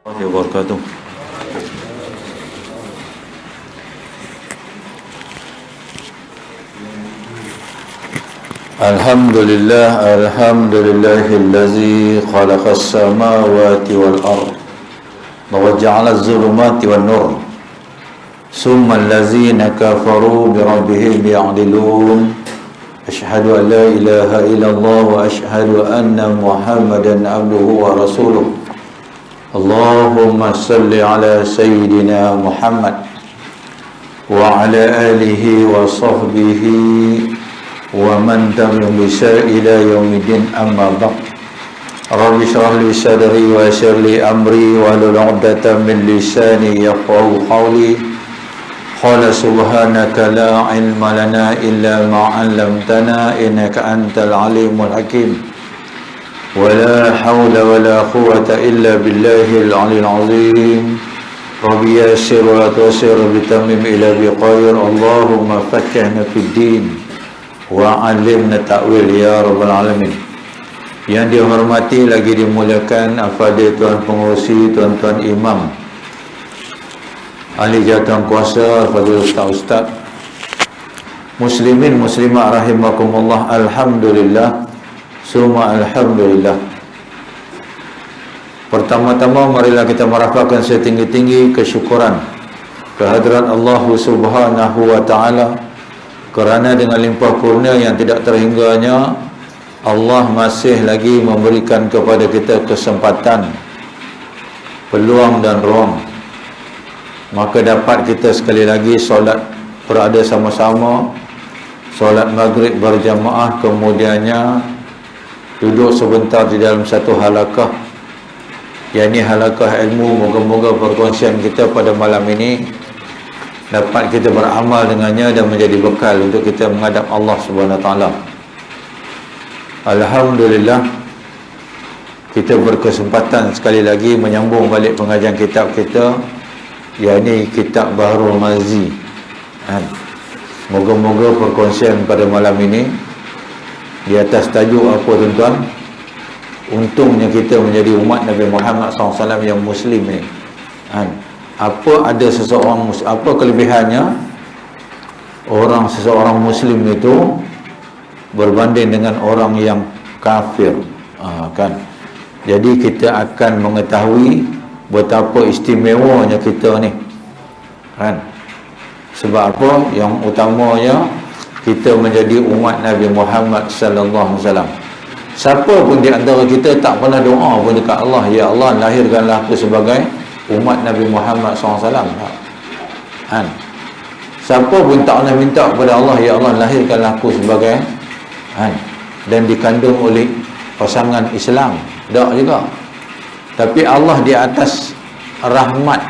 wabarakatuh. Alhamdulillahillazi khalaqas samawati wal ard wa ja'alaz zulumati wan nur summal ladzina kafaru bi rabbihim ya'dilun. Asyhadu an la ilaha illallah wa asyhadu anna Muhammadan abduhu wa rasuluh. Allahumma salli ala sayyidina Muhammad wa ala alihi wa sahbihi wa man tabi'ahum bi ihsan ila yaumiddin, amma ba'd. Rabbi shrah li sadri wa yassir li amri wa hlul 'uqdatam min lisani yafqahu qawli. Qala subhanaka la ilma lana illa ma 'allamtana innaka antal alimul hakim. Wala hawla wala quwwata illa billahil 'aliyyil 'azim. Rabbi yassir wa la tu'assir bitamim ila biqair. Allahumma faqqihna fid din wa 'allimna ta'wil ya rabbal alamin. Yang dihormati lagi dimuliakan afadil tuan pengurusi, tuan-tuan imam, ahli jawatan kuasa, fadil ustaz-ustaz, muslimin muslimat rahimakumullah. Alhamdulillah, summa alhamdulillah. Pertama-tama marilah kita merapatkan setinggi-tinggi kesyukuran kehadirat Allah Subhanahu wa taala, kerana dengan limpah kurnia yang tidak terhingganya Allah masih lagi memberikan kepada kita kesempatan, peluang dan ruang. Maka dapat kita sekali lagi solat berada sama-sama, solat maghrib berjamaah, kemudiannya duduk sebentar di dalam satu halakah, yakni halakah ilmu. Moga-moga perkongsian kita pada malam ini dapat kita beramal dengannya dan menjadi bekal untuk kita menghadap Allah Subhanahu Wa Taala. Alhamdulillah, kita berkesempatan sekali lagi menyambung balik pengajian kitab kita, yakni kitab Bahrul Mazi. Moga-moga perkongsian pada malam ini di atas tajuk apa, tuan-tuan? Untungnya kita menjadi umat Nabi Muhammad SAW yang muslim ni. Apa ada seseorang, apa kelebihannya seseorang muslim itu berbanding dengan orang yang kafir, kan? Jadi kita akan mengetahui betapa istimewanya kita ni, kan? Sebab apa? Yang utamanya kita menjadi umat Nabi Muhammad sallallahu alaihi wasallam. Siapa pun di antara kita tak pernah doa pun dekat Allah, ya Allah, lahirkanlah aku sebagai umat Nabi Muhammad SAW. Kan? Siapa pun tak pernah minta kepada Allah, ya Allah, lahirkanlah aku sebagai, kan? Dan dikandung oleh pasangan Islam, tak juga. Tapi Allah di atas rahmat,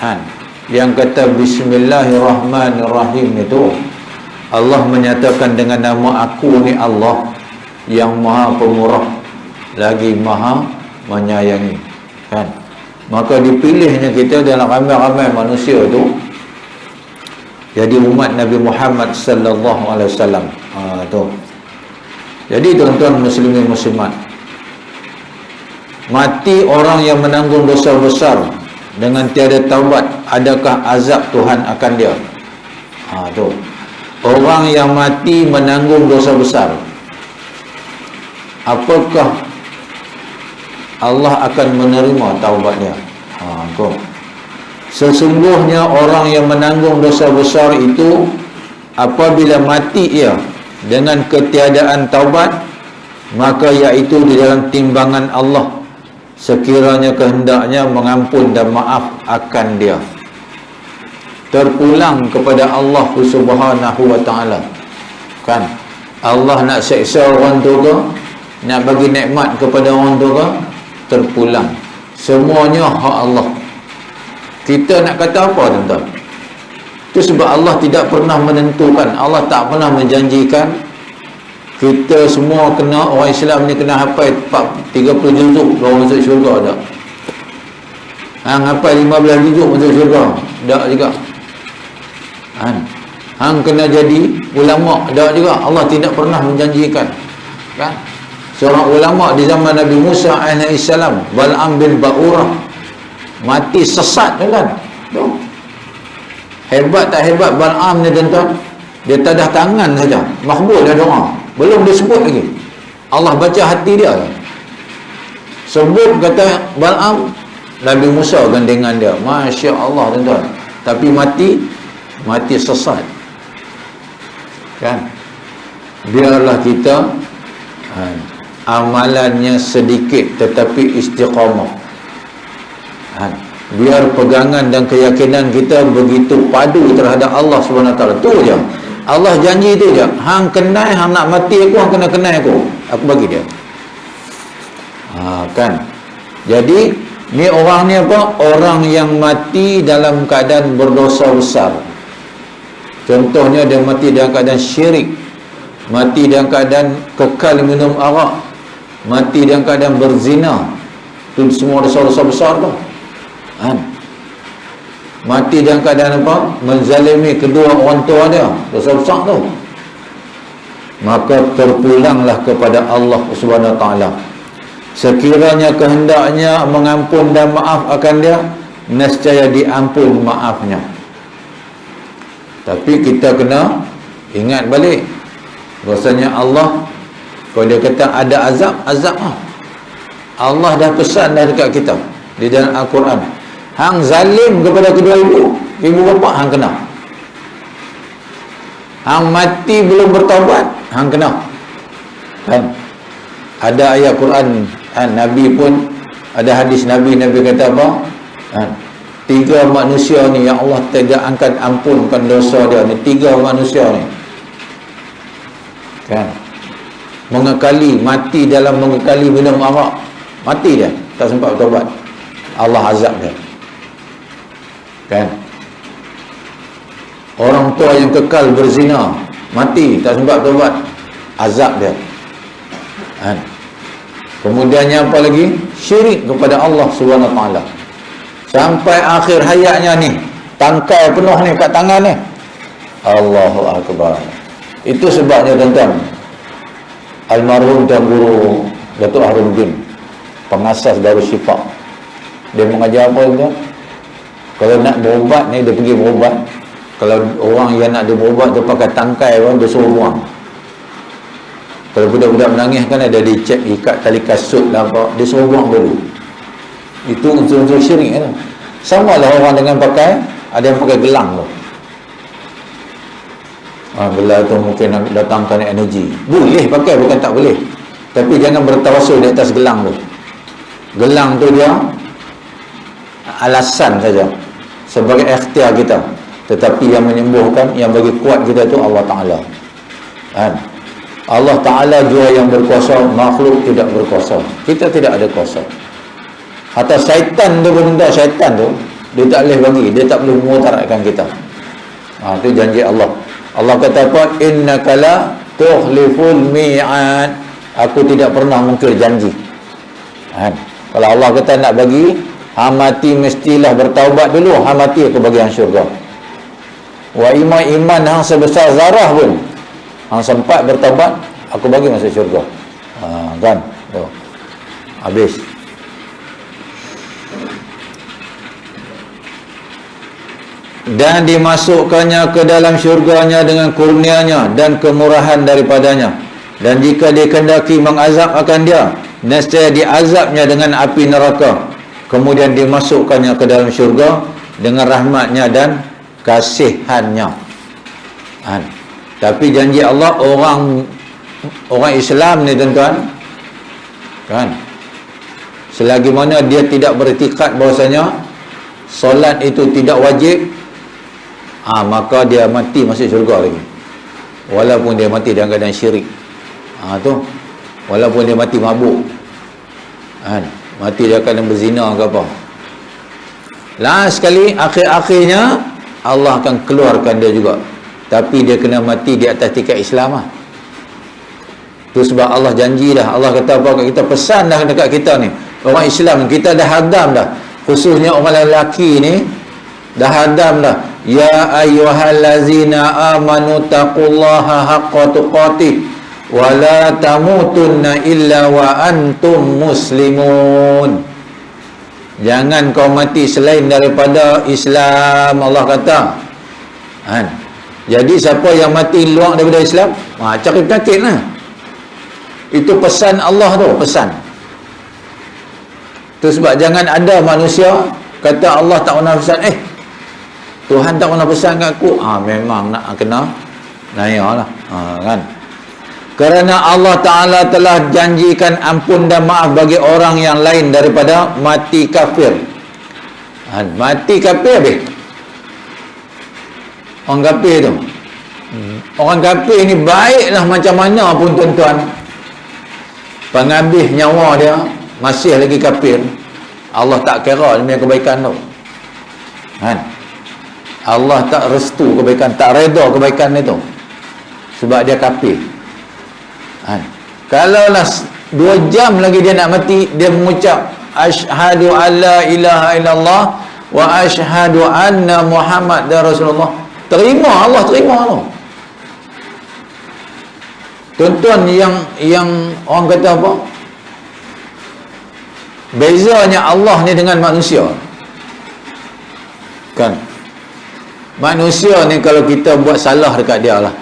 kan? Yang kata Bismillahirrahmanirrahim itu, Allah menyatakan dengan nama aku ni Allah yang maha pemurah lagi maha menyayangi, kan? Maka dipilihnya kita dalam ramai-ramai manusia tu jadi umat Nabi Muhammad sallallahu alaihi wasallam. Tu. Jadi tuan-tuan muslimin muslimat, mati orang yang menanggung dosa besar dengan tiada taubat, adakah azab Tuhan akan dia? Tu. Orang yang mati menanggung dosa besar, apakah Allah akan menerima taubatnya? Sesungguhnya orang yang menanggung dosa besar itu, apabila mati ia dengan ketiadaan taubat, maka iaitu di dalam timbangan Allah, sekiranya kehendaknya mengampun dan maaf akan dia, terpulang kepada Allah Subhanahu wa taala. Kan? Allah nak seksa orang tu ke, nak bagi nikmat kepada orang tu ke, terpulang. Semuanya hak Allah. Kita nak kata apa, tuan-tuan? Itu sebab Allah tidak pernah menentukan, Allah tak pernah menjanjikan kita semua kena, orang Islam ni kena hafal 30 juzuk baru masuk syurga, tak? Hafal 15 juzuk masuk syurga, tak juga. Hang kena jadi ulama, tak juga. Allah tidak pernah menjanjikan, kan? Seorang ulama di zaman Nabi Musa AS, Bal'am bin Ba'urah, Mati sesat tuan. Tu. Hebat tak hebat Bal'am ni tuan-tuan? Dia tadah tangan saja, makbul dia doa. Belum disebut lagi. Allah baca hati dia. Sebut kata Bal'am, Nabi Musa gandengan dia. Masya Allah tuan-tuan. Tapi mati sesat. Kan? Biarlah kita amalannya sedikit tetapi istiqamah. Biar pegangan dan keyakinan kita begitu padu terhadap Allah SWT. Tu je. Allah janji tu je. Hang kenal, hang nak mati aku, hang kena kenal aku. Aku bagi dia. Kan? Jadi ni orang ni apa? Orang yang mati dalam keadaan berdosa besar. Contohnya dia mati dalam keadaan syirik, mati dalam keadaan kekal minum arak, mati dalam keadaan berzina. Itu semua dosa-dosa besar tu. Mati dalam keadaan apa? Menzalimi kedua orang tua dia, dosa besar tu. Maka terpulanglah kepada Allah Subhanahu Wa Taala. Sekiranya kehendaknya mengampun dan maaf akan dia, nescaya diampun maafnya. Tapi kita kena ingat balik, bahasanya Allah, kalau dia kata ada azab, azab lah. Allah dah pesan dah dekat kita di dalam Al-Quran. Hang zalim kepada kedua ibu bapa, hang kena. Hang mati belum bertaubat, hang kena. Kan? Ada ayat Quran, Nabi pun ada hadis Nabi kata apa? Tiga manusia ni yang Allah tidak akan ampunkan dosa dia ni. Tiga manusia ni, kan, mati dalam mengekali minum arak. Mati dia, tak sempat bertaubat, Allah azab dia. Kan? Orang tua yang kekal berzina, mati tak sempat bertaubat, azab dia. Kan? Kemudiannya apa lagi? Syirik kepada Allah Subhanahu Wa Taala. Sampai akhir hayatnya ni, tangkai penuh ni kat tangan ni. Allahu Akbar. Itu sebabnya tuan-tuan, almarhum Tuan Guru Datuk Harumuddin, pengasas Darul Syifa, dia mengajar apa tuan? Kalau nak berubat ni, dia pergi berubat. Kalau orang yang nak dia berubat, dia pakai tangkai orang, dia suruh buang. Kalau budak-budak menangis kan, ada dicek ikat tali kasut lah apa, dia suruh buang dulu. Itu unsur-unsur syirik kan? Sama lah orang dengan pakai, ada yang pakai gelang tu. Gelang tu mungkin nak datangkan energi. Boleh pakai, bukan tak boleh. Tapi jangan bertawasul di atas gelang tu. Gelang tu dia alasan saja, sebagai ikhtiar kita. Tetapi yang menyembuhkan, yang bagi kuat kita tu Allah Ta'ala. Allah Ta'ala jua yang berkuasa, makhluk tidak berkuasa. Kita tidak ada kuasa. Hatta syaitan tu pun, syaitan tu dia tak boleh bagi, dia tak boleh memudaratkan kita. Itu janji Allah. Allah kata apa? Innaka la tukhliful mi'ad. Aku tidak pernah mungkir janji. Kalau Allah kata nak bagi, hang mati mestilah bertaubat dulu. Hang mati aku bagi hang syurga. Wa iman hang sebesar zarah pun, hang sempat bertaubat, aku bagi masuk syurga. Kan? Tuh. Habis. Dan dimasukkannya ke dalam syurganya dengan kurnianya dan kemurahan daripadanya. Dan jika dikehendaki mengazab akan dia, nescaya diazabnya dengan api neraka. Kemudian dimasukkannya ke dalam syurga dengan rahmatnya dan kasihannya. Tapi janji Allah, orang Islam ni tuan-tuan, kan, selagi mana dia tidak beriktikad bahwasanya solat itu tidak wajib, maka dia mati masuk syurga lagi, walaupun dia mati dalam keadaan syirik. Tu walaupun dia mati mabuk, mati dalam keadaan berzina ke apa, last sekali akhir-akhirnya Allah akan keluarkan dia juga. Tapi dia kena mati di atas tiket Islam lah. Itu sebab Allah janji dah. Allah kata apa kat kita, pesan dah dekat kita ni, orang Islam kita dah hadam dah, khususnya orang lelaki ni dah hadam dah. Ya ayyuhallazina amanu taqullaha haqqa tuqatih wa la tamutunna illa wa antum muslimun. Jangan kau mati selain daripada Islam, Allah kata. Kan? Jadi siapa yang mati luar daripada Islam, cari penyakit lah. Itu pesan Allah tu, pesan. Tu sebab jangan ada manusia kata Allah tak pernah pesan, Tuhan tak pernah pesan kat aku. Memang nak kena naya lah. Kan? Kerana Allah Ta'ala telah janjikan ampun dan maaf bagi orang yang lain daripada mati kafir. Mati kafir habis. Orang kafir tu. Orang kafir ni baiklah macam mana pun tuan-tuan, penghabis nyawa dia masih lagi kafir. Allah tak kira dia punya kebaikan tu. Kan? Allah tak restu kebaikan, tak reda kebaikan dia tu. Sebab dia kafir. Kalaulah 2 jam lagi dia nak mati, dia mengucap asyhadu alla ilaha illallah wa asyhadu anna Muhammad Rasulullah, terima, Allah terima tu. Tuan-tuan, yang orang kata apa, bezanya Allah ni dengan manusia. Kan? Manusia ni kalau kita buat salah dekat dia lah,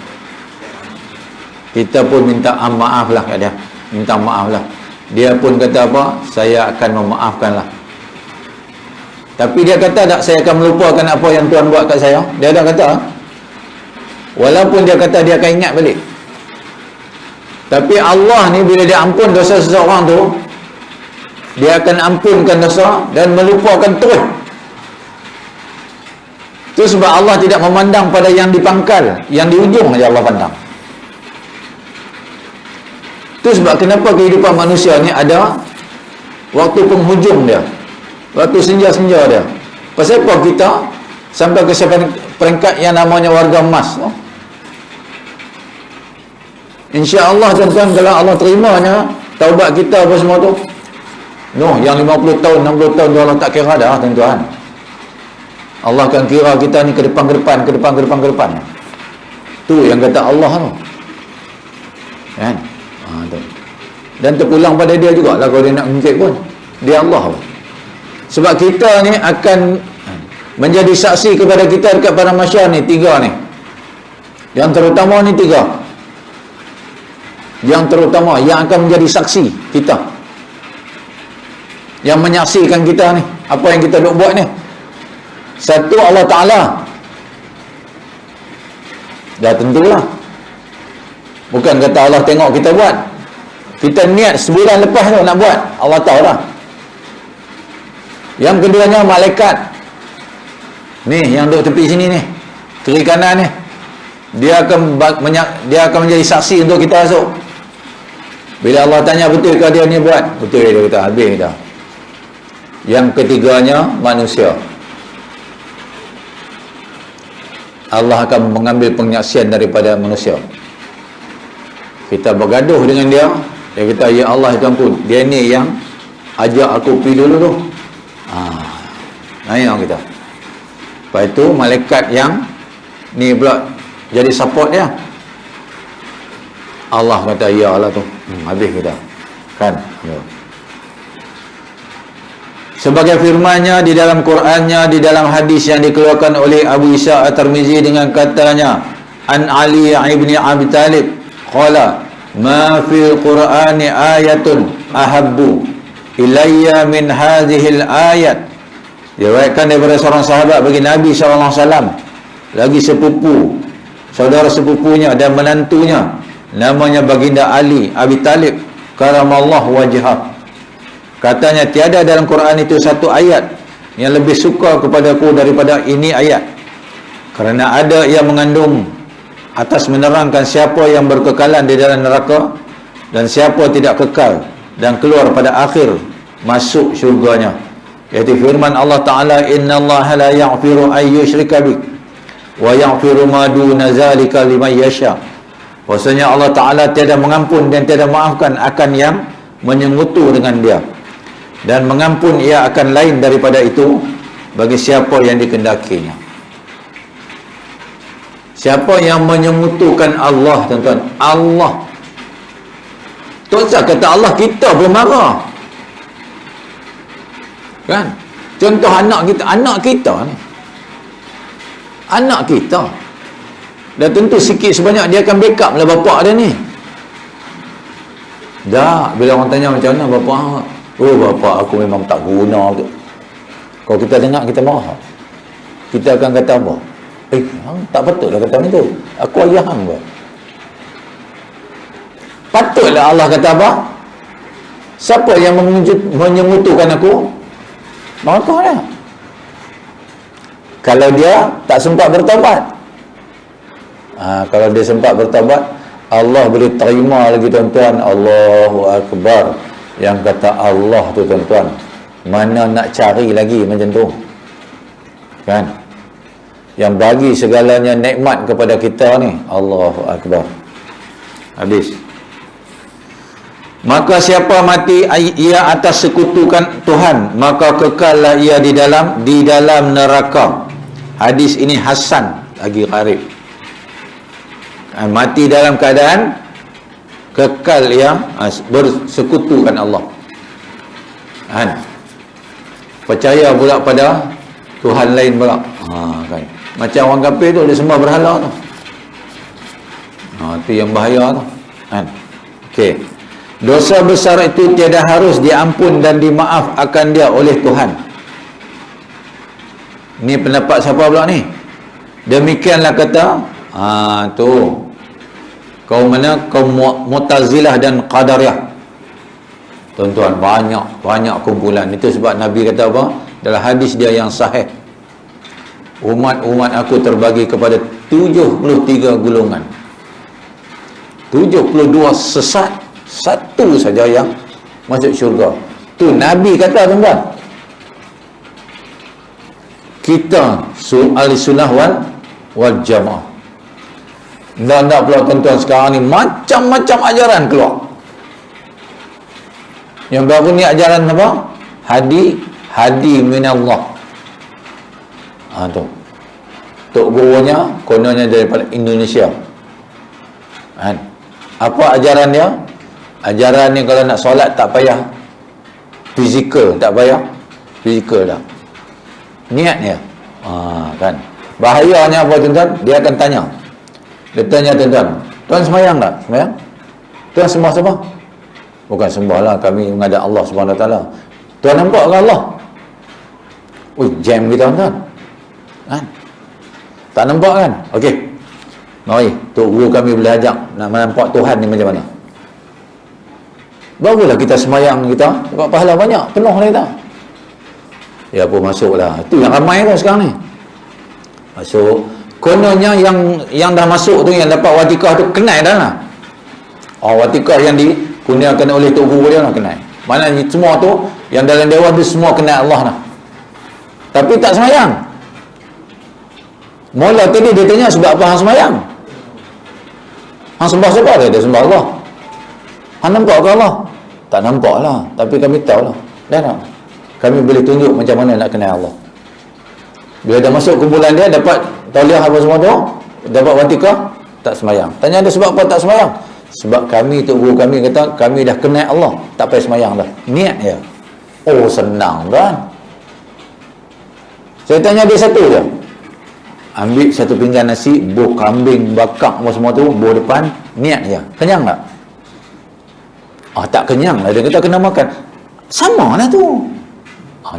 kita pun minta maaf lah kat dia, minta maaf lah. Dia pun kata apa, saya akan memaafkan lah. Tapi dia kata tak, saya akan melupakan apa yang Tuhan buat kat saya. Dia dah kata, walaupun dia kata dia akan ingat balik. Tapi Allah ni bila dia ampun dosa seseorang tu, dia akan ampunkan dosa dan melupakan terus. Itu sebab Allah tidak memandang pada yang di pangkal, yang di ujung saja Allah pandang. Itu sebab kenapa kehidupan manusia ni ada waktu penghujung dia, waktu senja-senja dia. Pasal apa kita sampai ke peringkat yang namanya warga emas tu? InsyaAllah tuan-tuan, kalau Allah terimanya taubat kita apa semua tu, yang 50 tahun, 60 tahun tu Allah tak kira dah tuan-tuan. Allah akan kira kita ni ke depan. Tu yang kata Allah tu. Kan? Tu. Dan terpulang pada dia jugalah kalau dia nak mengikut pun. Dia Allah. Sebab kita ni akan menjadi saksi kepada kita dekat pada masyarakat ni, 3 ni. Yang terutama ni 3. Yang terutama yang akan menjadi saksi kita, yang menyaksikan kita ni, apa yang kita duk buat ni. Satu, Allah Ta'ala. Dah tentulah. Bukan kata Allah tengok kita buat, kita niat sebulan lepas tu nak buat, Allah tahu dah. Yang keduanya malaikat ni yang duduk tepi sini ni, kiri kanan ni, dia akan menjadi saksi untuk kita esok. Bila Allah tanya betul ke dia ni buat, betul, dia kata habis dah. Yang ketiganya manusia. Allah akan mengambil penyaksian daripada manusia. Kita bergaduh dengan dia, dia kata ya Allah Tuanku, dia ni yang ajak aku pergi dulu tu. Nanya kita. Lepas itu malaikat yang ni pula jadi support dia. Allah kata ya Allah tu, habis kita. Kan? Ya. Sebagai firman-Nya di dalam Quran-Nya, di dalam hadis yang dikeluarkan oleh Abu Isa At-Tirmizi dengan katanya, An Ali ibn Abi Talib qala ma fil Qur'ani ayatun ahabbu ilayya min hadhil ayat. Diriwayatkan daripada seorang sahabat bagi Nabi SAW, lagi sepupu, saudara sepupunya dan menantunya, namanya baginda Ali Abi Talib karamallahu wajhah. Katanya, tiada dalam Quran itu satu ayat yang lebih suka kepadaku daripada ini ayat, kerana ada yang mengandung atas menerangkan siapa yang berkekalan di dalam neraka dan siapa tidak kekal dan keluar pada akhir masuk syurganya, iaitu firman Allah Ta'ala, innallaha la yaghfiru an yushrika bih wa yaghfiru ma duna zalika liman yasha. Maksudnya Allah Ta'ala tiada mengampun dan tiada maafkan akan yang menyengutu dengan dia, dan mengampun ia akan lain daripada itu bagi siapa yang dikendakinya. Siapa yang menyengutukan Allah, tuan-tuan? Allah. Tuan-tuan kata Allah, kita pun marah. Kan? Contoh anak kita ni. Anak kita. Dah tentu sikit sebanyak dia akan backup lah bapak dia ni. Dah, bila orang tanya macam mana bapak, oh bapak aku memang tak guna tu. Kalau kita dengar, kita marah. Kita akan kata apa? Hang tak patutlah kata macam tu. Aku ayah hang pun. Patutlah Allah kata apa? Siapa yang menyemutukan aku? Maka dah. Kalau dia tak sempat bertaubat. Kalau dia sempat bertaubat, Allah boleh terima lagi tuan-tuan. Allahu Akbar. Yang kata Allah tu tuan-tuan, mana nak cari lagi macam tu? Kan? Yang bagi segalanya nikmat kepada kita ni, Allahu Akbar. Habis. Maka siapa mati ia atas sekutukan Tuhan, maka kekallah ia di dalam neraka. Hadis ini hasan, lagi qarib. Mati dalam keadaan kekal ia bersekutukan Allah. Percaya pula pada Tuhan lain pula. Kan. Macam orang kafir tu, dia sembah berhala tu. Itu yang bahaya tu. Kan. Okey. Dosa besar itu tiada harus diampun dan dimaaf akan dia oleh Tuhan. Ni pendapat siapa pula ni? Demikianlah kata tu kaum mana? Kaum Mu'tazilah dan Qadariyah. Tuan-tuan, banyak kumpulan. Itu sebab Nabi kata apa? Dalam hadis dia yang sahih, umat-umat aku terbagi kepada 73 golongan. 72 sesat, satu saja yang masuk syurga. Tu Nabi kata tuan-tuan. Kita ahli sunnah wal jamaah. Tak pula tuan-tuan sekarang ni macam-macam ajaran keluar. Yang baru ni ajaran apa? Hadi minallah. Tu. Tok gurunya kononnya daripada Indonesia. Apa ajaran dia? Ajaran ni kalau nak solat tak payah fizikal, tak payah fizikal dah. Niat dia. Kan. Bahayanya apa tuan-tuan? Dia akan tanya. Dia tanya tuan-tuan, tuan semayang tak? Semayang? Tuan sembah siapa? Bukan sembah lah, kami menghadap Allah Subhanahu Wa Taala. Tuan nampak ke Allah? Jam kita tuan-tuan. Kan? Tak nampak kan? Okey. Mari, Tok Guru kami boleh ajak nak nampak Tuhan ni macam mana. Barulah kita semayang kita dapat pahala banyak, penuh lah kita. Ya apa masuklah. Itu yang ramai tu sekarang ni. Masuk. Kononnya yang dah masuk tu, yang dapat watikah tu kenal dah lah. Watikah yang dikurniakan oleh Tok Guru dia lah kenal. Maknanya semua tu yang dalam dewan tu semua kenal Allah lah. Tapi tak semayang. Mula tadi dia tanya sebab apa hang semayang? Hang sembah siapa? Dia sembah Allah. Hang nampak ke Allah? Tak nampak lah, tapi kami tahu lah. Dah. Kami boleh tunjuk macam mana nak kenal Allah. Bila dah masuk kumpulan dia, dapat tauliah apa semua tu, dapat watikah, tak semayang. Tanya dia sebab apa tak semayang? Sebab kami, Tok Guru kami kata, kami dah kenal Allah, tak payah semayang dah. Niat dia. Senang kan? Saya tanya dia satu je. Ambil satu pinggan nasi, buh kambing, bakak apa semua tu, buh depan, niat dia. Kenyang tak? Tak kenyang lah. Dia kata kena makan. Sama lah tu.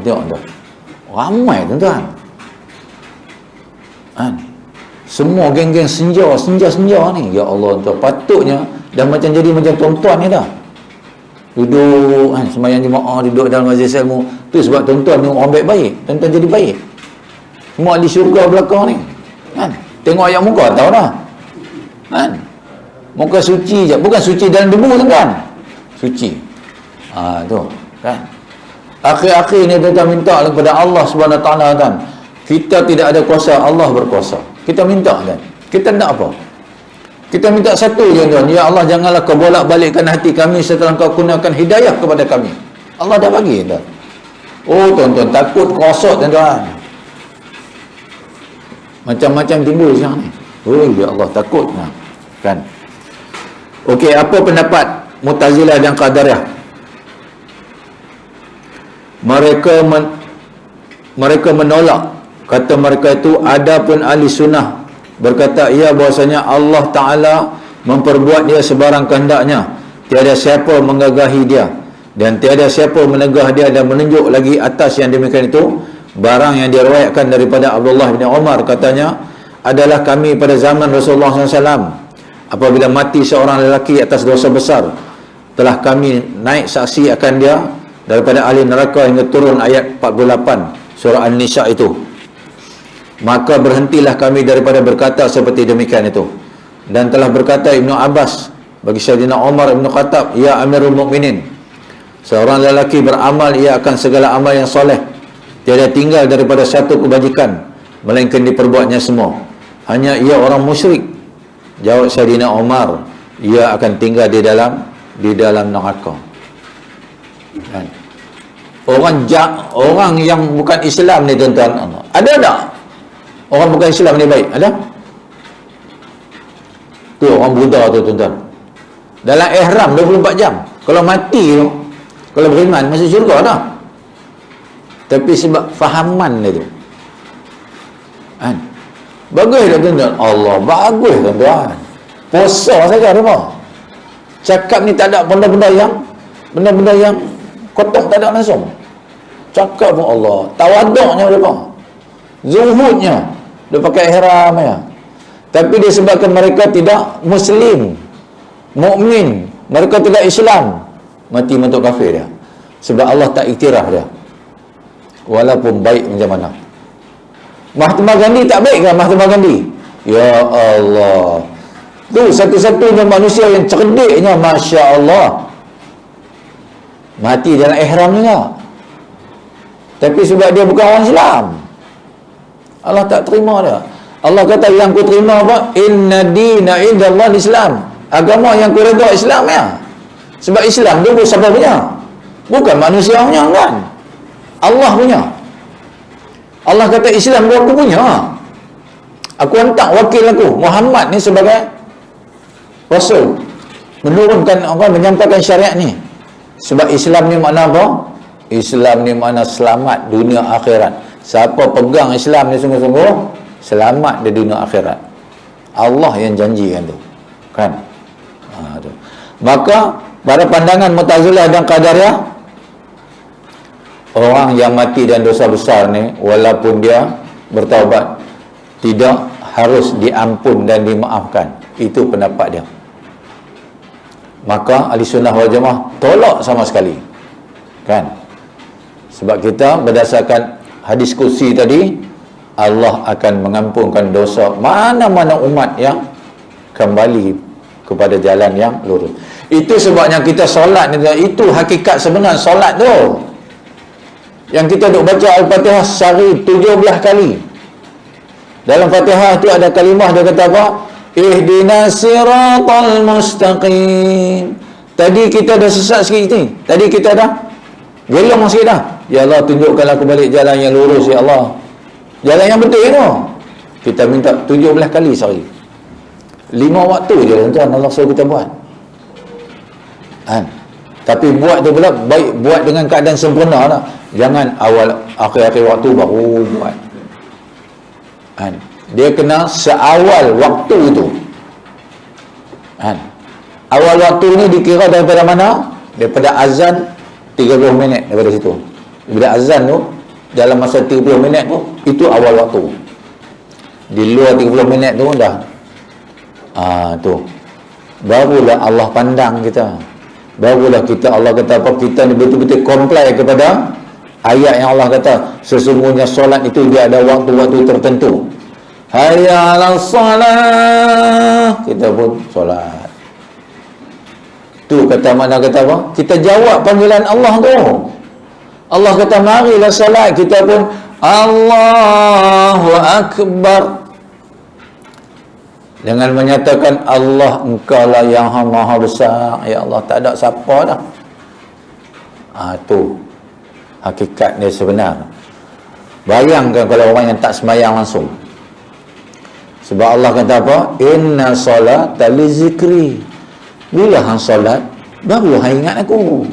Tengok tu. Ramai tuan-tuan. Semua geng-geng senja ni. Ya Allah tuan, patutnya dah macam jadi macam tuan-tuan ni dah. Duduk sembahyang jemaah, duduk dalam majlis ilmu. Tu sebab tuan-tuan ni orang baik-baik. Tuan-tuan jadi baik. Semua di syurga belakang ni. Tengok ayat muka tahu dah. Muka suci je, bukan suci dalam debu tuan-tuan. Suci. Tu kan. Akhir-akhir ni kita minta kepada Allah Subhanahu Wa Taala kan. Kita tidak ada kuasa, Allah berkuasa. Kita minta kan. Kita nak apa? Kita minta satu je tuan. Ya Allah, janganlah kau bolak-balikkan hati kami setelah kau kurniakan hidayah kepada kami. Allah dah bagi tuan. Tuan-tuan takut kosot tuan-tuan. Macam-macam timbul sekarang ni. Ya Allah, takut kan. Okey, apa pendapat Mu'tazilah dan Qadariyah? Mereka mereka menolak. Kata mereka itu, adapun ahli sunnah berkata ia bahwasanya Allah Ta'ala memperbuat dia sebarang kehendaknya, tiada siapa menggagahi dia dan tiada siapa menegah dia, dan menunjuk lagi atas yang demikian itu barang yang diriwayatkan daripada Abdullah bin Umar, katanya adalah kami pada zaman Rasulullah SAW, apabila mati seorang lelaki atas dosa besar, telah kami naik saksi akan dia daripada ahli neraka hingga turun ayat 48 surah An-Nisa itu. Maka berhentilah kami daripada berkata seperti demikian itu. Dan telah berkata Ibnu Abbas bagi Sayyidina Umar Ibn Khattab, ya Amirul Mukminin, seorang lelaki beramal ia akan segala amal yang soleh, tiada tinggal daripada satu kebajikan melainkan diperbuatnya semua. Hanya ia orang musyrik. Jawab Sayyidina Umar, ia akan tinggal di dalam neraka. Kan? Orang yang bukan Islam ni tuan-tuan, ada tak orang bukan Islam ni baik? Ada? Tu orang Buddha tu tuan-tuan, dalam ihram 24 jam, kalau mati tu, kalau beriman masuk syurga dah. Tapi sebab fahaman dia tu, kan? Bagus tak tuan-tuan? Allah bagus tuan-tuan. Puasa saja apa? Cakap ni tak ada benda-benda yang kotak, tak ada langsung. Cakap pun Allah, tawaduknya apa? Zuhudnya, dia pakai ihram ya. Tapi disebabkan mereka tidak muslim, mukmin, mereka tidak Islam, mati masuk kafir dia. Sebab Allah tak iktiraf dia, walaupun baik macam mana. Mahatma Gandhi tak baik kan Mahatma Gandhi? Ya Allah, tu satu-satunya manusia yang cerdiknya, Masya Allah, mati dalam ihram juga. Tapi sebab dia bukan orang Islam, Allah tak terima dia. Allah kata yang ku terima apa? Inna dina indallah Islam. Agama yang ku redha Islam ya. Sebab Islam dulu siapa punya? Bukan manusia punya kan? Allah punya. Allah kata Islam aku punya. Aku hantar wakil aku Muhammad ni sebagai Rasul, menurunkan apa, menyampaikan syariat ni. Sebab Islam ni makna apa? Islam ni makna selamat dunia akhirat. Siapa pegang Islam ni sungguh-sungguh, selamat di dunia akhirat. Allah yang janjikan tu, kan? Tu. Maka pada pandangan Mu'tazilah dan Qadariyah, orang yang mati dan dosa besar ni, walaupun dia bertaubat, tidak harus diampun dan dimaafkan. Itu pendapat dia. Maka Ahli Sunnah wal Jamaah tolak sama sekali, kan? Sebab kita berdasarkan hadis kursi tadi, Allah akan mengampunkan dosa mana-mana umat yang kembali kepada jalan yang lurus. Itu sebabnya kita solat ni, itu hakikat sebenar solat tu. Yang kita duk baca Al-Fatihah sehari 17 kali. Dalam Fatihah tu ada kalimah dia kata apa? Ihdinas siratal mustaqim. Tadi kita dah sesat sikit ni. Tadi kita dah gelong sikit dah. Ya Allah, tunjukkanlah aku balik jalan yang lurus ya Allah. Jalan yang betul tu. Kita minta 17 kali sehari. 5 waktu je tuan-tuan Allah suruh kita buat. Kan? Tapi buat tu pula baik buat dengan keadaan sempurna lah. Jangan awal akhir-akhir waktu baru buat. Kan? Dia kena seawal waktu tu. Kan? Awal waktu ni dikira daripada mana? Daripada azan 30 minit daripada situ. Bila azan tu dalam masa 30 minit tu, itu awal waktu. Di luar 30 minit tu dah tu barulah Allah pandang kita. Barulah kita, Allah kata apa, kita ni betul-betul comply kepada ayat yang Allah kata sesungguhnya solat itu dia ada waktu-waktu tertentu. Hayya 'alas salat, kita pun solat. Tu kata makna kata apa? Kita jawab panggilan Allah tu. Allah kata marilah salat, kita pun Allahu Akbar. Dengan menyatakan Allah engkau lah yang maha besar. Ya Allah, tak ada siapa dah. Tu hakikat dia sebenar. Bayangkan kalau orang yang tak sembahyang langsung. Sebab Allah kata apa? Inna salata li zikri. Bila hang solat, baru hang ingat aku.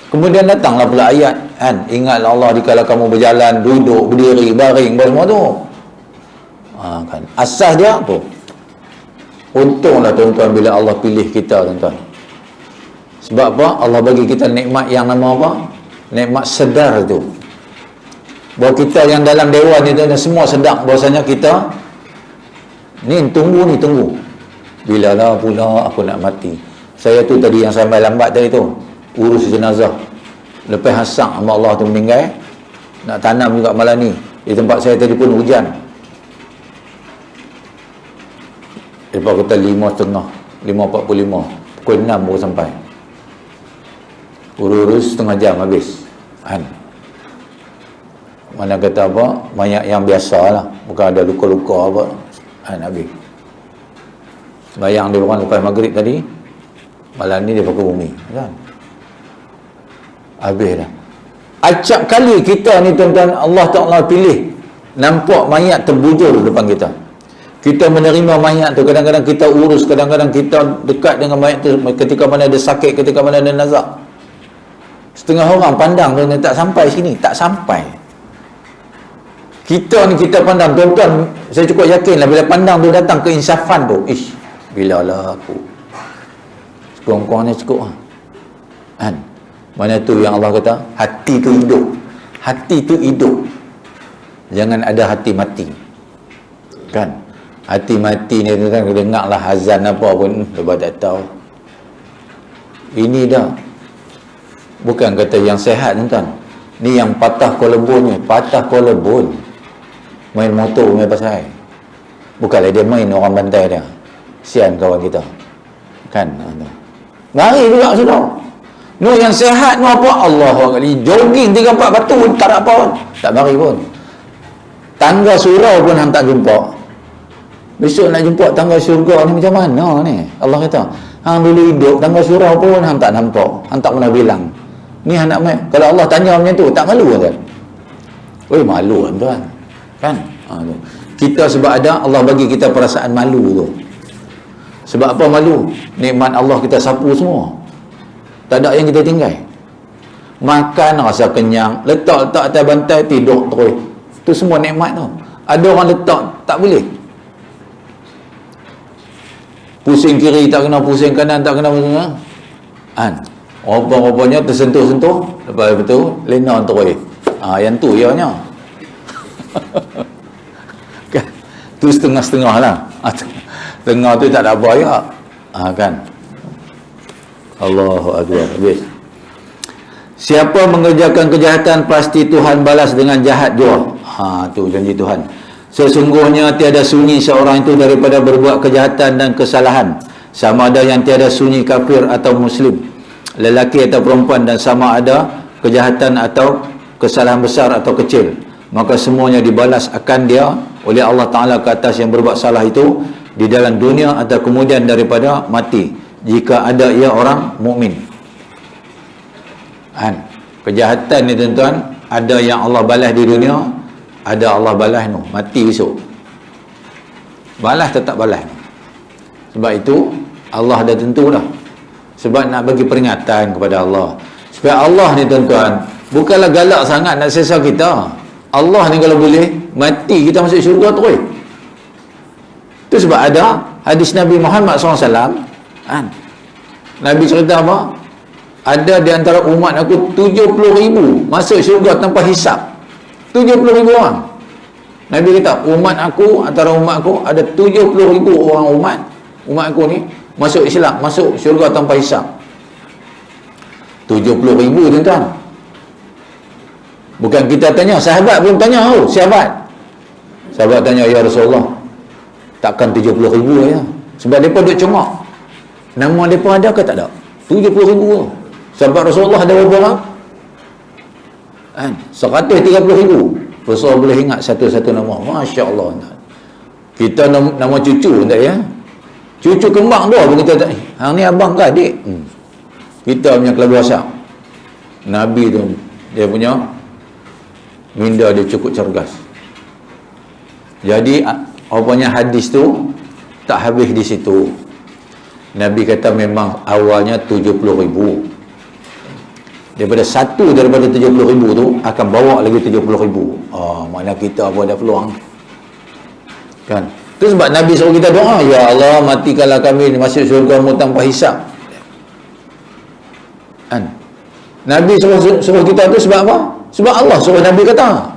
Kemudian datanglah pula ayat kan? Ingatlah Allah dikala kamu berjalan, duduk, berdiri, baring, semua tu. Kan? Asas dia tu. Untunglah tuan-tuan bila Allah pilih kita, tuan-tuan. Sebab apa? Allah bagi kita nikmat yang nama apa? Nikmat sedar tu. Bahawa kita yang dalam dewan ni tuan-tuan semua sedar bahasanya kita ni tunggu. Bilalah pula aku nak mati. Saya tu tadi yang sampai lambat tadi tu, urus jenazah. Lepas hasak sama Allah tu meninggal, nak tanam juga malam ni. Di tempat saya tadi pun hujan. Lepas kata 5.30, 5.45, pukul 6 baru sampai. Urus setengah jam habis. Kan? Mana kata apa, mayat yang biasa lah, bukan ada luka-luka apa. Kan, habis. Bayang dia bukan lepas maghrib tadi, malam ni dia pakai bumi. Kan? Habis dah. Acap kali kita ni tuan-tuan, Allah Ta'ala pilih nampak mayat terbujur depan kita. Kita menerima mayat tu, kadang-kadang kita urus, kadang-kadang kita dekat dengan mayat tu ketika mana dia sakit, ketika mana dia nazak. Setengah orang pandang tu tak sampai sini, tak sampai. Kita ni kita pandang, tuan-tuan, saya cukup yakinlah bila pandang tu datang keinsafan tu, bilalah aku sekurang-kurangnya cukup lah. Kan? Mana tu yang Allah kata hati tu hidup. Hati tu hidup, jangan ada hati mati. Kan? Hati mati ni tuan-tuan, dengarlah azan apa pun lepas tak tahu. Ini dah bukan kata yang sehat tuan-tuan, ni yang patah collarbone ni, patah collarbone, main motor main pasal. Bukanlah dia main orang bantai dia. Sian kawan kita. Kan? Mari juga sudah. No yang sehat no apa? Allah kali jogging 3-4 batu tak ada apa pun. Tak mari pun. Tangga surau pun hang tak jumpa. Besok nak jumpa tangga syurga ni macam mana ni? Allah kata, hang dulu hidup tangga surau pun hang tak nampak. Hang tak pernah bilang. Ni hang nak main. Kalau Allah tanya macam tu, tak malu kan? Oi, malu tuan. Kan? Kita sebab ada Allah bagi kita perasaan malu tu. Sebab apa malu? Nikmat Allah kita sapu semua. Tak ada yang kita tinggal. Makan rasa kenyang, letak atas bantai tidur terus. Tu semua nikmat tu. Ada orang letak tak boleh. Pusing kiri tak kena, pusing kanan tak kena. Kan? Rupa-rupanya tersentuh-sentuh, lepas itu lena terus. Yang tu ianya. Kan? Tu setengah-setengah lah. Tengah tu tak ada apa ya. Kan? Allahu Akbar. Habis. Siapa mengerjakan kejahatan pasti Tuhan balas dengan jahat jua. Tu janji Tuhan. Sesungguhnya tiada sunyi seorang itu daripada berbuat kejahatan dan kesalahan, sama ada yang tiada sunyi kafir atau muslim, lelaki atau perempuan, dan sama ada kejahatan atau kesalahan besar atau kecil, maka semuanya dibalas akan dia oleh Allah Ta'ala ke atas yang berbuat salah itu di dalam dunia atau kemudian daripada mati, jika ada ia orang mukmin. Kejahatan ni tuan-tuan, ada yang Allah balas di dunia, ada Allah balas tu mati besok. Balas tetap balas. Sebab itu Allah dah tentu dah. Sebab nak bagi peringatan kepada Allah. Supaya Allah ni tuan-tuan bukanlah galak sangat nak sesa kita. Allah ni kalau boleh mati kita masuk syurga terus. Itu sebab ada hadis Nabi Muhammad SAW. Nabi cerita apa? Ada di antara umat aku 70,000 masuk syurga tanpa hisap. 70,000 orang. Nabi kata antara umat aku ada 70,000 orang umat aku ni masuk Islam, masuk syurga tanpa hisap. 70,000 tuan-tuan. Bukan kita tanya, sahabat pun tanya. Sahabat tanya, ya Rasulullah, takkan 70,000 ya? Sebab mereka duduk congak. Nama mereka ada ke tak ada? 70,000. Sahabat Rasulullah ada berapa orang? 130,000. Rasulullah boleh ingat satu-satu nama. Masya Allah. Kita nama cucu tak ya? Cucu kembang dua pun kita tak. Hang ni abang ke adik? Kita punya keluarga. Nabi tu dia punya minda dia cukup cergas. Jadi apanya hadis tu tak habis di situ. Nabi kata memang awalnya 70,000. Daripada satu daripada 70,000 tu akan bawa lagi 70,000. Mana kita apa ada peluang. Kan? Itu sebab Nabi suruh kita doa, ya Allah matikanlah kami masuk syurga-Mu tanpa hisab. Kan? Nabi suruh kita tu sebab apa? Sebab Allah suruh Nabi kata.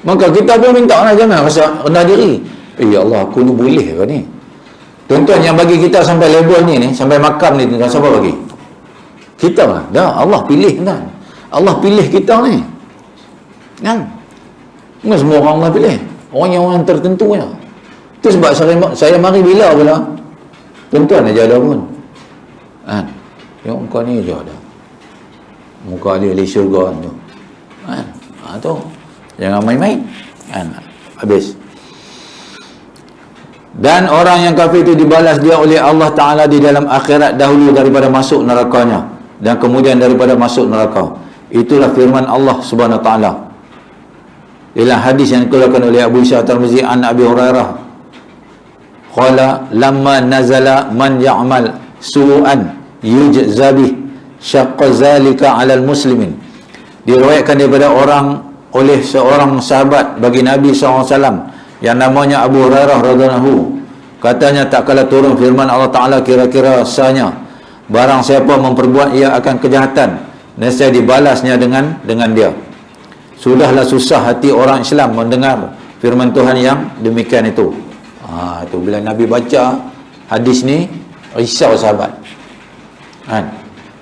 Maka kita pun minta lah, jangan rasa rendah diri. Ya Allah, aku ni boleh ke ni? Tuan-tuan yang bagi kita sampai level ni sampai makam ni, tuan-tuan, siapa bagi? Kita lah. Dah, Allah pilih kan. Allah pilih kita ni. Kan? Bukan semua orang Allah pilih. Orang tertentu je. Itu sebab saya mari bila pula. Tuan-tuan aja ada pun. Kan? Tengok muka ni je ada. Muka dia di syurga tu. Kan? Tu. Jangan main-main. Kan? Habis. Dan orang yang kafir itu dibalas dia oleh Allah Ta'ala di dalam akhirat dahulu daripada masuk nerakanya, dan kemudian daripada masuk neraka. Itulah firman Allah Subhanahu Wa Ta'ala dalam hadis yang dikeluarkan oleh Abu Isa Tirmizi an Abi Hurairah, qala lamma nazala man ya'mal su'an yujza bih syaqqa zalika 'alal muslimin. Diriwayatkan daripada oleh seorang sahabat bagi Nabi SAW yang namanya Abu Hurairah radhiyallahu, katanya tak kala turun firman Allah Ta'ala kira-kira sanya, barang siapa memperbuat ia akan kejahatan, nescaya dibalasnya dengan dia. Sudahlah susah hati orang Islam mendengar firman Tuhan yang demikian itu. Itu bila Nabi baca hadis ni, risau sahabat. Kan?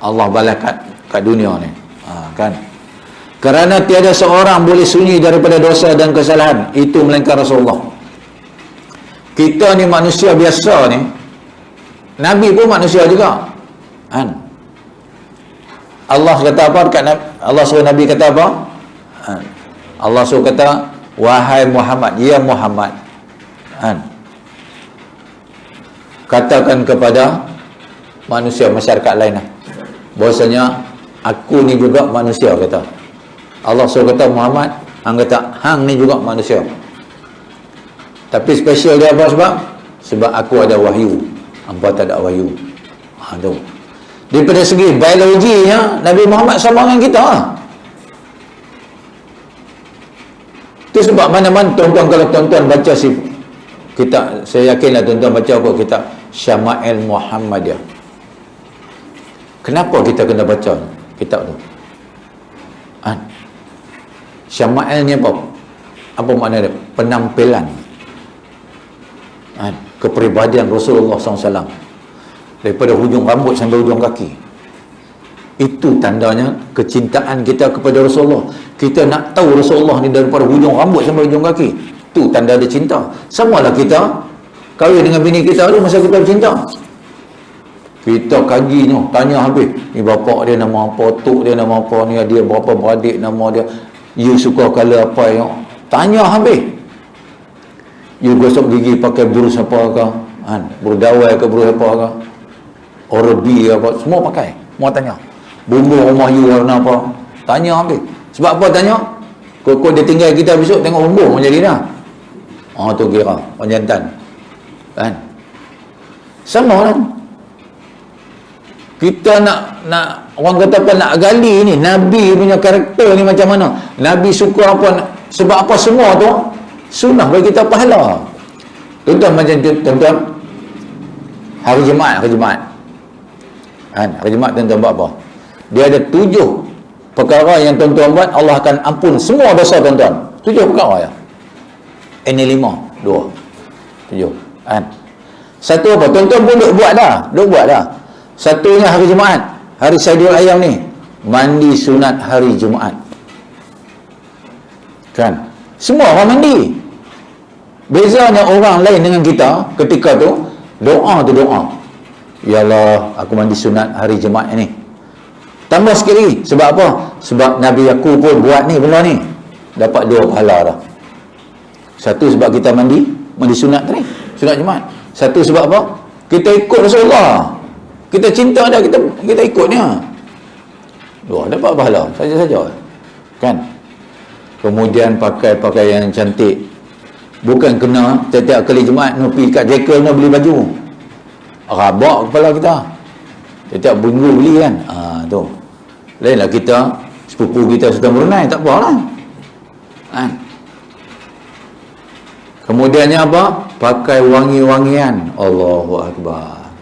Allah balas kat dunia ni. Kan? Kerana tiada seorang boleh sunyi daripada dosa dan kesalahan itu melainkan Rasulullah. Kita ni manusia biasa ni, Nabi pun manusia juga. Kan? Allah kata apa dekat Nabi? Allah suruh Nabi kata apa? Allah suruh kata, wahai Muhammad, ya Muhammad, katakan kepada manusia masyarakat lain bahwasanya aku ni juga manusia, kata Allah suruh kata Muhammad, hang kata hang ni juga manusia. Tapi special dia apa sebab? Sebab aku ada wahyu, hangpa tak ada wahyu. Tu. Daripada segi biologinya Nabi Muhammad sama dengan kita. Itu sebab mana-mana tuan-tuan, kalau tuan-tuan baca kitab, saya yakinlah tuan-tuan baca kitab Syama'il Muhammadiyah. Kenapa kita kena baca kitab tu? Syama'il ni apa? Apa makna dia? Penampilan kepribadian Rasulullah SAW daripada hujung rambut sampai hujung kaki. Itu tandanya kecintaan kita kepada Rasulullah. Kita nak tahu Rasulullah ni daripada hujung rambut sampai hujung kaki. Itu tanda dia cinta. Samalah kita kahwin dengan bini kita tu masa kita bercinta. Kita kaji ni, tanya habis. Ni bapak dia nama apa, tok dia nama apa, ni dia berapa beradik nama dia. You suka color apa yang? Tanya habis. You gosok gigi pakai brus apa ke? Berdawai ke brus apa ke? Oral-B apa, semua pakai. Semua tanya. Bumbu rumah you warna apa? Tanya habis. Sebab apa tanya? Kok dia tinggal kita besok tengok bumbu macam jadi dah. Tu kira penjantan. Kan? Sama kan? Kita nak orang kata apa, nak gali ni Nabi punya karakter ni macam mana? Nabi suka apa? Sebab apa semua tu sunnah bagi kita pahala. Tuan-tuan macam tuan-tuan hari Jumaat hari Jumaat tuan-tuan buat apa? Dia ada 7 perkara yang tuan-tuan buat, Allah akan ampun semua dosa tuan-tuan. 7 perkara ya. Ini 5, 2, 7. Satu apa? Tuan-tuan pun duk buat dah. Satunya hari Jumaat, hari Saidul Ayam ni, mandi sunat hari Jumaat. Kan? Semua orang mandi. Bezanya orang lain dengan kita ketika tu, doa. Ya Allah, aku mandi sunat hari Jumaat ni. Tambah sikit lagi. Sebab apa? Sebab Nabi aku pun buat ni benda ni. Dapat 2 pahala dah. Satu sebab kita mandi sunat ni, sunat Jumaat. Satu sebab apa? Kita ikut Rasulullah. Kita cinta dia, kita ikut dia. 2 dapat pahala saja-saja. Kan? Kemudian pakai pakaian cantik. Bukan kena setiap kali Jumaat nak pergi kat jekyll nak beli baju. Rabak kepala kita. Setiap minggu beli kan. Tu. Lainlah kita, sepupu kita sedang Brunei, tak apalah. Kan? Kemudiannya apa? Pakai wangi-wangian. Allahu Akbar.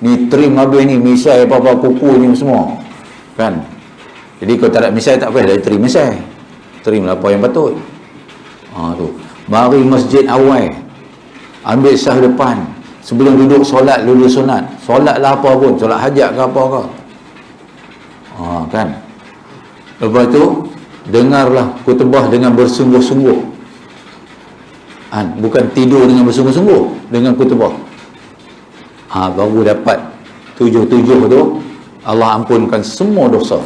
Ni trim habis ni, misai apa-apa kuku ni semua. Kan? Jadi kalau tak ada misai tak payah dari trim misai. Trim lah apa yang patut. Tu. Mari masjid awal. Ambil sah depan. Sebelum duduk solat, dulu sunat. Solat lah apa pun, solat hajat ke apa ke. Kan? Lepas tu dengarlah khutbah dengan bersungguh-sungguh. Bukan tidur dengan bersungguh-sungguh, dengan khutbah. Baru dapat 7 tu Allah ampunkan semua dosa.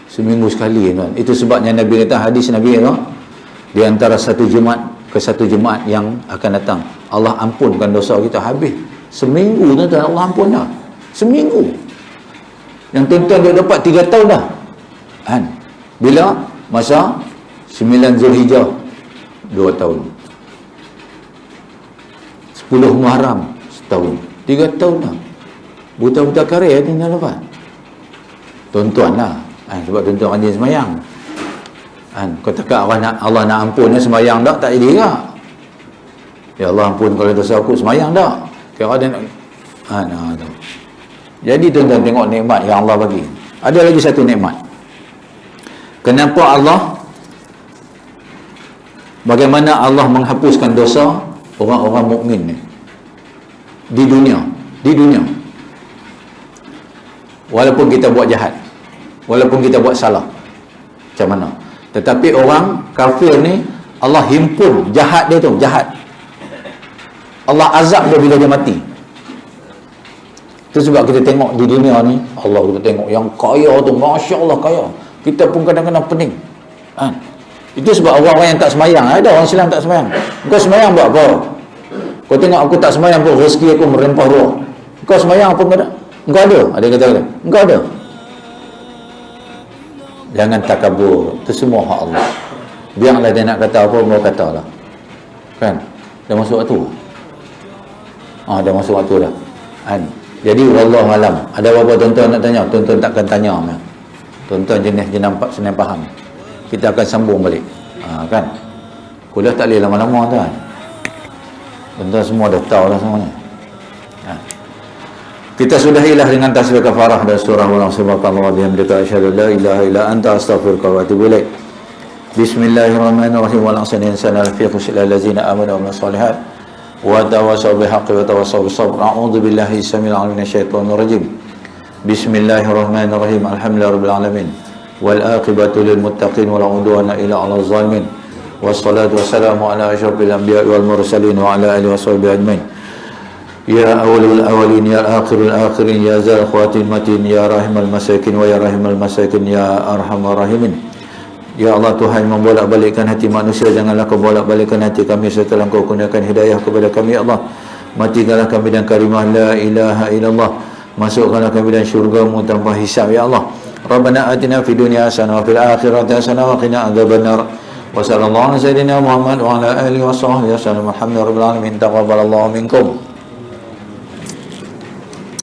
Seminggu sekali tuan. Itu sebabnya Nabi kata, hadis Nabi kata, di antara satu Jumaat ke satu Jumaat yang akan datang, Allah ampunkan dosa kita habis. Seminggu tuan, Allah ampun dah. Seminggu. Yang tuan-tuan dia dapat 3 tahun dah. Bila? Masa 9 Zulhijjah 2 tahun. 10 Muharram setahun. 3 tahun dah. Buta-buta karya tinggal dapat. Tuan-tuan lah. Sebab tuan-tuan rajin semayang. Kau takut Allah nak ampun semayang tak? Tak jadi tak? Ya Allah ampun kalau dosa aku, semayang tak? Kira dia nak jadi tuan-tuan tengok nikmat yang Allah bagi. Ada lagi satu nikmat. Kenapa Allah, bagaimana Allah menghapuskan dosa orang-orang mukmin ni di dunia, walaupun kita buat jahat, walaupun kita buat salah macam mana, tetapi orang kafir ni Allah himpun jahat dia tu, jahat Allah azab dia bila dia mati. Itu sebab kita tengok di dunia ni, Allah kita tengok yang kaya tu, Masya Allah kaya, kita pun kadang-kadang pening. Itu sebab orang-orang yang tak semayang, ada orang Islam tak semayang. Kau semayang buat apa? Kau tengok aku tak semayang pun rezeki aku merempah ruah. Kau semayang apa enggak ada? Engkau ada? Ada kata kata. Engkau ada. Jangan takabur. Itu semua hak Allah. Biarlah dia nak kata apa, mau katalah. Kan? Dah masuk waktu. Dah masuk waktu dah. Jadi wallahu alam. Ada apa-apa tuan-tuan nak tanya? Tuan-tuan takkan tanya. Tuan-tuan jenis nampak senang faham. Kita akan sambung balik. Kan? Kuliah tak boleh lama-lama tuan. Tuan-tuan semua dah tahu dah semuanya. Kita sudahilah dengan tasbih kafarah dan surah ulang subhanallah bihamdika asyhadu la ilaha illa anta astaghfiruka wa atubu ilaik. Bismillahirrahmanirrahim. Wa la'asal insana lafi khusr lil ladzina amanu wa amilus shalihat wa tawassaw bil haqqi wa tawassaw bis sabr. A'udzu billahi samil 'alim minasyaitonir rajim. Bismillahirrahmanirrahim. Alhamdulillahirabbil alamin. Wal aqibatu lil muttaqin wa la 'udwana illa 'alal zalimin. Wassalatu wassalamu ala asyrafil anbiya'i wal mursalin wa ala alihi washabihi ajmain. Ya awalul awalin, ya akhirul akhirin, ya zal khawatin matin, ya rahimal masakin wa ya rahimal masakin, ya arhamar rahimin. Ya Allah Tuhan membolak-balikkan hati manusia, janganlah kau bolak-balikkan hati kami setelah kau kurniakan hidayah kepada kami. Ya Allah, matikanlah kami dengan kalimah la ilaha illallah, masukkanlah kami dalam syurga-Mu tanpa hisab. Ya Allah, Rabbana atina fid dunya hasanah wa fil akhirati hasanah wa qina adzabannar. Wa sallallahu ala sayyidina Muhammad wa ala alihi wa sahbihi wasallam. Alhamdulillahi rabbil alamin. Taqabbalallahu minkum.